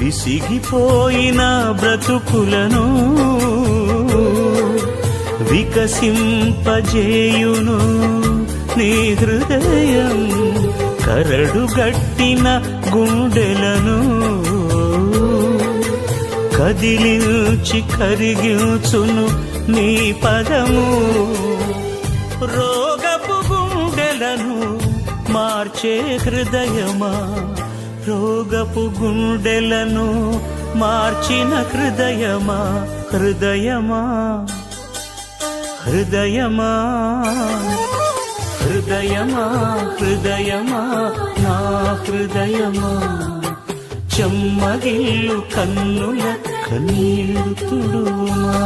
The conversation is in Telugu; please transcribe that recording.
విసిగిపోయిన బ్రతుకులను వికసింపజేయును నీ హృదయం. కరడుగట్టిన గుండెలను కదిలించి కరిగించును నీ పదము. రోగపు గుండెలను మార్చే హృదయమా, రోగపు గుండెలను మార్చిన హృదయమా, హృదయమా హృదయమా హృదయమా హృదయమా నా హృదయమా, చెమ్మగిల్లు కన్నుల కన్నీళ్లు తుడుమా.